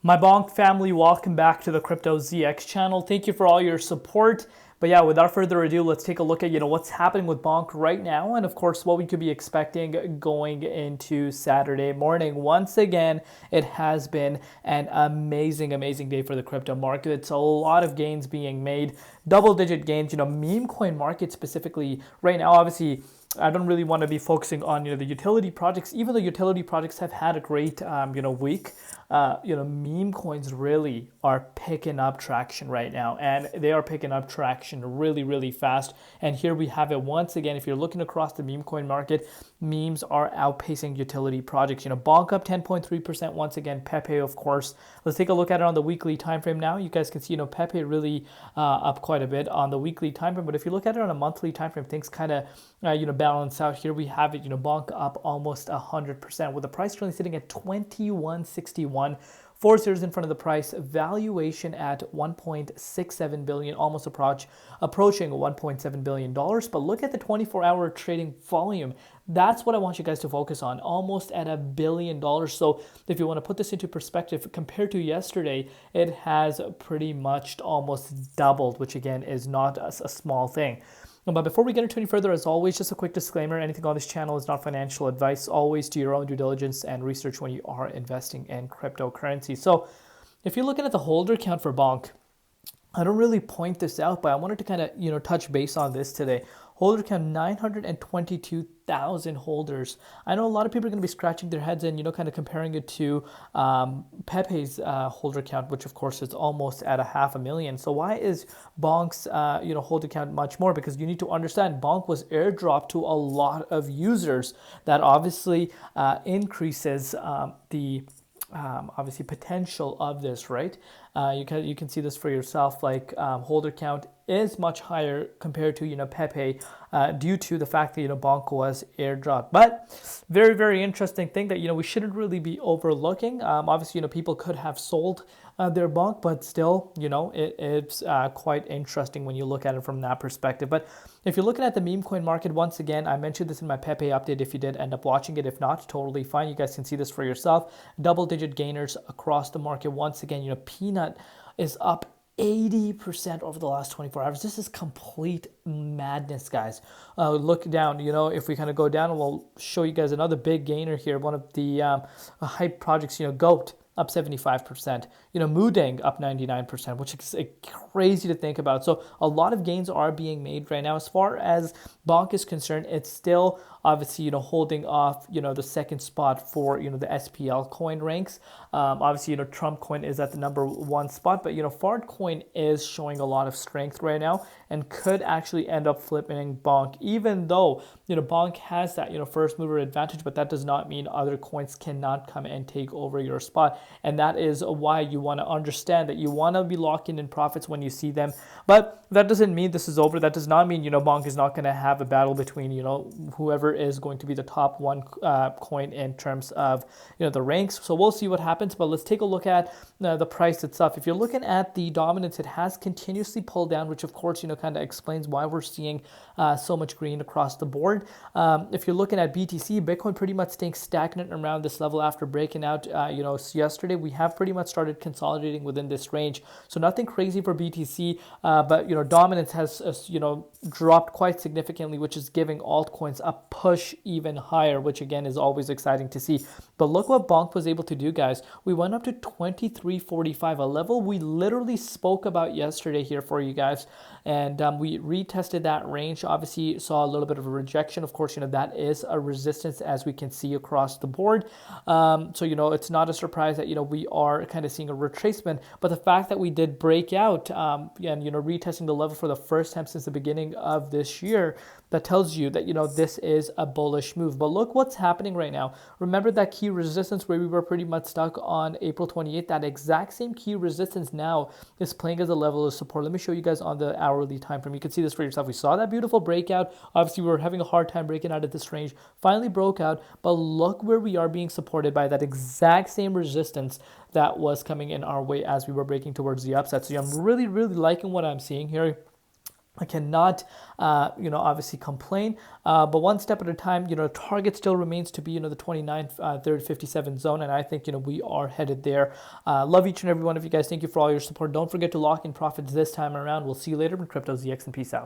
My Bonk family, welcome back to the Crypto ZX channel. Thank you for all your support. But yeah, without further ado, let's take a look at what's happening with Bonk right now, and of course what we could be expecting going into Saturday morning. Once again, it has been an amazing day for the crypto market. It's a lot of gains being made, double-digit gains. Memecoin market specifically right now, obviously. I don't really want to be focusing on the utility projects, even though utility projects have had a great week. Meme coins really are picking up traction right now, and they are picking up traction really fast. And here we have it once again. If you're looking across the meme coin market, memes are outpacing utility projects. Bonk up 10.3% once again. Pepe, of course. Let's take a look at it on the weekly time frame now. You guys can see Pepe really up quite a bit on the weekly time frame, but if you look at it on a monthly time frame, things kind of balance out. Here we have it, Bonk up almost 100%, with the price currently sitting at 2161. 4 zeros in front of the price, valuation at 1.67 billion, almost approaching 1.7 billion dollars. But look at the 24-hour trading volume. That's what I want you guys to focus on, almost at $1 billion. So if you want to put this into perspective, compared to yesterday, it has pretty much almost doubled, which again is not a small thing. But before we get into any further, as always, just a quick disclaimer: anything on this channel is not financial advice. Always do your own due diligence and research when you are investing in cryptocurrency. So if you're looking at the holder count for Bonk, I don't really point this out, but I wanted to kind of touch base on this today. Holder count 922,000 holders. I know a lot of people are going to be scratching their heads and kind of comparing it to Pepe's holder count, which of course is almost at 500,000. So why is Bonk's holder count much more? Because you need to understand, Bonk was airdropped to a lot of users. That obviously increases the obviously potential of this, right? You can see this for yourself. Like holder count is much higher compared to Pepe due to the fact that Bonk was airdropped. But very interesting thing that we shouldn't really be overlooking. Obviously people could have sold their Bonk, but still it's quite interesting when you look at it from that perspective. But if you're looking at the meme coin market, once again, I mentioned this in my Pepe update if you did end up watching it. If not, totally fine. You guys can see this for yourself. Double-digit gainers across the market. Once again, Peanut is up 80% over the last 24 hours. This is complete madness, guys. Look down, if we kind of go down, we'll show you guys another big gainer here. One of the hype projects, Goat, up 75%. Moodang up 99%, which is crazy to think about. So a lot of gains are being made right now. As far as Bonk is concerned, it's still obviously holding off the second spot for the SPL coin ranks. Obviously Trump coin is at the #1 spot, but Fard coin is showing a lot of strength right now and could actually end up flipping Bonk, even though Bonk has that first mover advantage, but that does not mean other coins cannot come and take over your spot. And that is why you want to understand that you want to be locking in profits when you see them. But that doesn't mean this is over. That does not mean Bonk is not going to have a battle between whoever is going to be the top one coin in terms of the ranks. So we'll see what happens. But let's take a look at the price itself. If you're looking at the dominance, it has continuously pulled down, which of course kind of explains why we're seeing so much green across the board. If you're looking at BTC, Bitcoin pretty much staying stagnant around this level after breaking out yesterday. We have pretty much started consolidating within this range, so nothing crazy for BTC, but dominance has dropped quite significantly, which is giving altcoins a push even higher, which again is always exciting to see. But look what Bonk was able to do, guys. We went up to 2345, a level we literally spoke about yesterday here for you guys, and we retested that range. Obviously saw a little bit of a rejection. Of course, that is a resistance, as we can see across the board. So it's not a surprise that we are kind of seeing a retracement, but the fact that we did break out and retesting the level for the first time since the beginning of this year, that tells you that this is a bullish move. But look what's happening right now. Remember that key resistance where we were pretty much stuck on April 28th? That exact same key resistance now is playing as a level of support. Let me show you guys on the hourly time frame. You can see this for yourself. We saw that beautiful breakout. Obviously we were having a hard time breaking out at this range, finally broke out, but look where we are being supported by that exact same resistance that was coming in our way as we were breaking towards the upside. So I'm really liking what I'm seeing here. I cannot, obviously complain, but one step at a time. Target still remains to be, the 29, 30, 57 zone, and I think, we are headed there. Love each and every one of you guys. Thank you for all your support. Don't forget to lock in profits this time around. We'll see you later in Crypto ZX, and peace out.